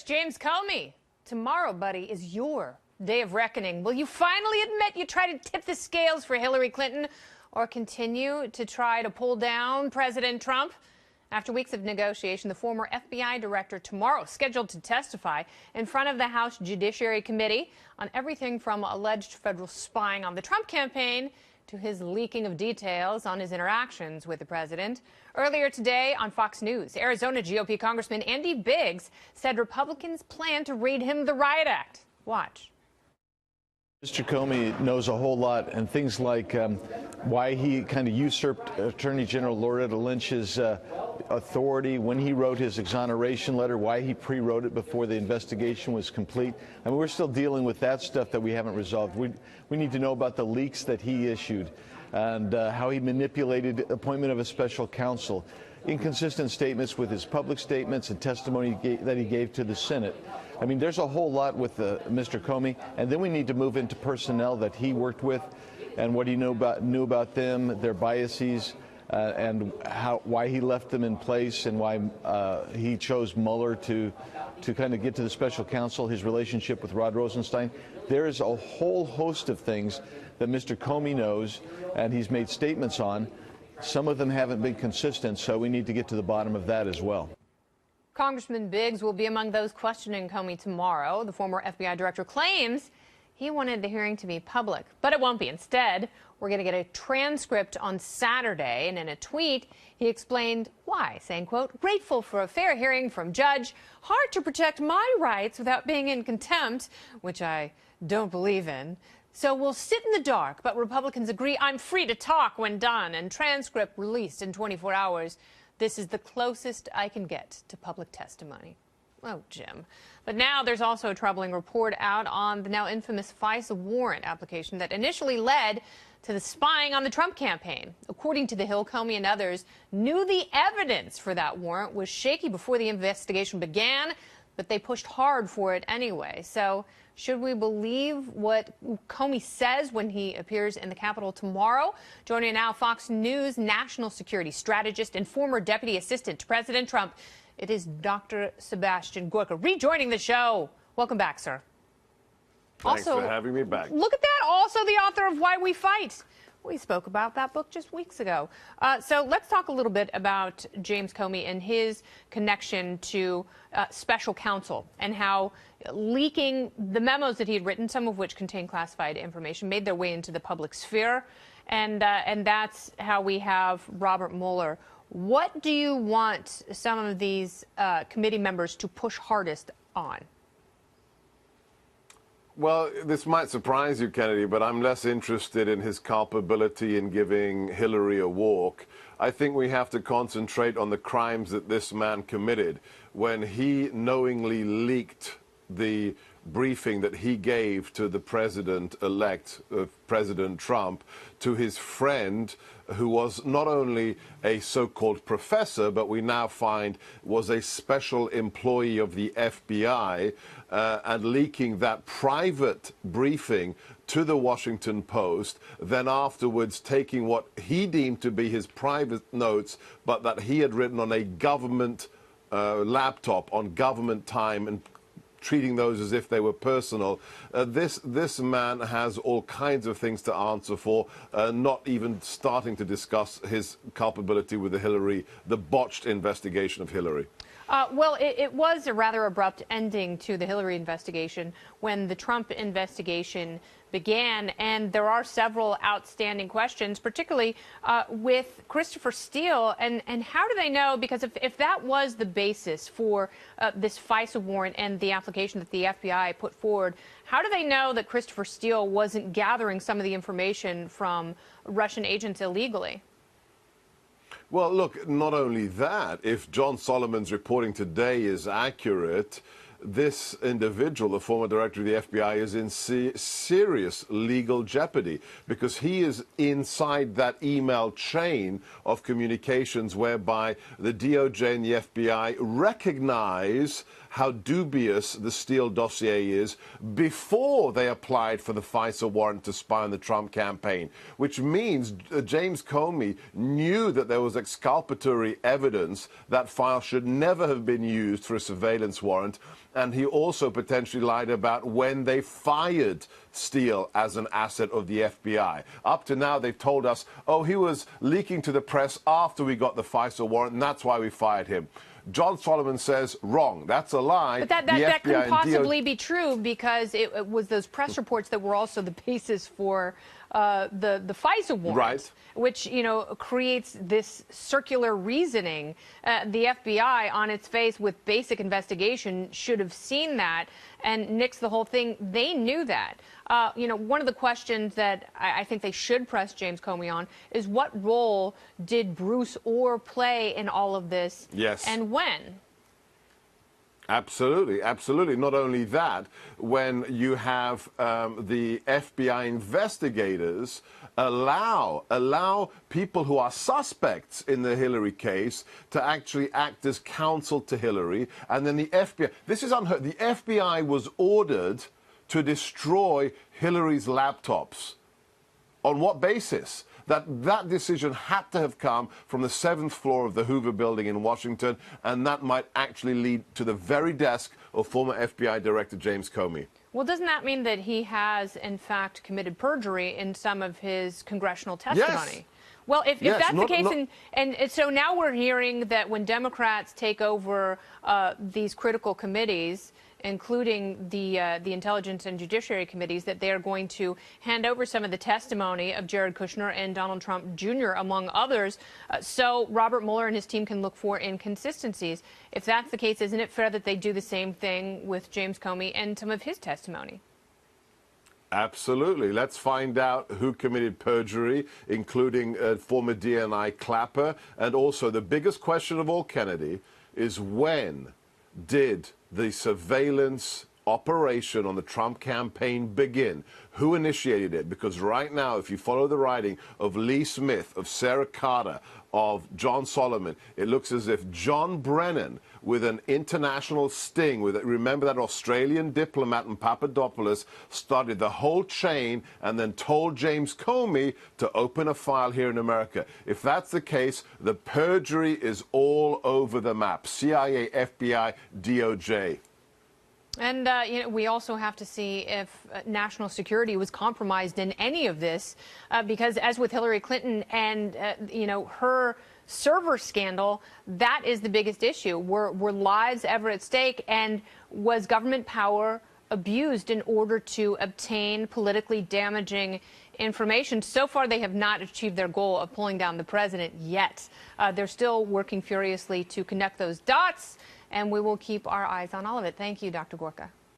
James Comey, tomorrow, buddy, is your day of reckoning. Will you finally admit you tried to tip the scales for Hillary Clinton or continue to try to pull down President Trump? After weeks of negotiation, the former FBI director tomorrow scheduled to testify in front of the House Judiciary Committee on everything from alleged federal spying on the Trump campaign to his leaking of details on his interactions with the president. Earlier today on Fox News, Arizona GOP Congressman Andy Biggs said Republicans plan to read him the Riot Act. Watch. Mr. Comey knows a whole lot, and things like why he kind of usurped Attorney General Loretta Lynch's authority when he wrote his exoneration letter, why he pre-wrote it before the investigation was complete. I mean, we're still dealing with that stuff that we haven't resolved. We need to know about the leaks that he issued and how he manipulated appointment of a special counsel, inconsistent statements with his public statements and testimony that he gave to the Senate. I mean, there's a whole lot with Mr. Comey, and then we need to move into personnel that he worked with and what he knew about them, their biases, and why he left them in place and why he chose Mueller to kind of get to the special counsel, his relationship with Rod Rosenstein. There is a whole host of things that Mr. Comey knows, and he's made statements on. Some of them haven't been consistent, so we need to get to the bottom of that as well. Congressman Biggs will be among those questioning Comey tomorrow. The former FBI director claims he wanted the hearing to be public, but it won't be. Instead, we're going to get a transcript on Saturday, and in a tweet, he explained why, saying, quote, "Grateful for a fair hearing from judge. Hard to protect my rights without being in contempt," which I don't believe in. "So we'll sit in the dark, but Republicans agree I'm free to talk when done, and transcript released in 24 hours. This is the closest I can get to public testimony." Oh, Jim. But now there's also a troubling report out on the now infamous FISA warrant application that initially led to the spying on the Trump campaign. According to The Hill, Comey and others knew the evidence for that warrant was shaky before the investigation began, but they pushed hard for it anyway. So should we believe what Comey says when he appears in the Capitol tomorrow? Joining now, Fox News national security strategist and former deputy assistant to President Trump, it is Dr. Sebastian Gorka, rejoining the show. Welcome back, sir. Thanks for having me back. Look at that. Also the author of Why We Fight. We spoke about that book just weeks ago. So let's talk a little bit about James Comey and his connection to special counsel and how leaking the memos that he had written, some of which contain classified information, made their way into the public sphere. And that's how we have Robert Mueller. What do you want some of these committee members to push hardest on? Well, this might surprise you, Kennedy, but I'm less interested in his culpability in giving Hillary a walk. I think we have to concentrate on the crimes that this man committed when he knowingly leaked the briefing that he gave to the president-elect, President Trump, to his friend, who was not only a so-called professor, but we now find was a special employee of the FBI, and leaking that private briefing to the Washington Post, then afterwards taking what he deemed to be his private notes, but that he had written on a government laptop on government time and treating those as if they were personal. This man has all kinds of things to answer for, not even starting to discuss his culpability with the botched investigation of Hillary. Well, it was a rather abrupt ending to the Hillary investigation when the Trump investigation began, and there are several outstanding questions, particularly with Christopher Steele. And how do they know? Because if that was the basis for this FISA warrant and the application that the FBI put forward, how do they know that Christopher Steele wasn't gathering some of the information from Russian agents illegally? Well, look, not only that, if John Solomon's reporting today is accurate, this individual, the former director of the FBI, is in serious legal jeopardy because he is inside that email chain of communications whereby the DOJ and the FBI recognize how dubious the Steele dossier is before they applied for the FISA warrant to spy on the Trump campaign, which means James Comey knew that there was exculpatory evidence that file should never have been used for a surveillance warrant. and he also potentially lied about when they fired Steele as an asset of the FBI. Up to now, they've told us, oh, he was leaking to the press after we got the FISA warrant, and that's why we fired him. John Solomon says, wrong. That's a lie. But that couldn't possibly be true, because it was those press reports that were also the basis for the FISA warrant, right, which, you know, creates this circular reasoning. The FBI, on its face with basic investigation, should have seen that and nixed the whole thing. They knew that. You know, one of the questions that I think they should press James Comey on is, what role did Bruce Orr play in all of this? Yes. And when? Absolutely, absolutely. Not only that, when you have the FBI investigators allow people who are suspects in the Hillary case to actually act as counsel to Hillary, and then the FBI, this is unheard. The FBI was ordered to destroy Hillary's laptops. On what basis? That decision had to have come from the 7th floor of the Hoover Building in Washington, and that might actually lead to the very desk of former FBI Director James Comey. Well, doesn't that mean that he has, in fact, committed perjury in some of his congressional testimony? Yes. Well, if Yes, that's the case, and so now we're hearing that when Democrats take over these critical committees, including the Intelligence and Judiciary Committees, that they are going to hand over some of the testimony of Jared Kushner and Donald Trump Jr., among others, so Robert Mueller and his team can look for inconsistencies. If that's the case, isn't it fair that they do the same thing with James Comey and some of his testimony? Absolutely. Let's find out who committed perjury, including former DNI Clapper. And also, the biggest question of all, Kennedy, is when did the surveillance operation on the Trump campaign begin? Who initiated it? Because right now, if you follow the writing of Lee Smith, of Sarah Carter, of John Solomon, it looks as if John Brennan, with an international sting, remember that Australian diplomat and Papadopoulos, started the whole chain and then told James Comey to open a file here in America. If that's the case, the perjury is all over the map. CIA, FBI, DOJ. And, you know, we also have to see if national security was compromised in any of this, because as with Hillary Clinton and, you know, her server scandal, that is the biggest issue. Were lives ever at stake? And was government power abused in order to obtain politically damaging information? So far, they have not achieved their goal of pulling down the president yet. They're still working furiously to connect those dots, and we will keep our eyes on all of it. Thank you, Dr. Gorka.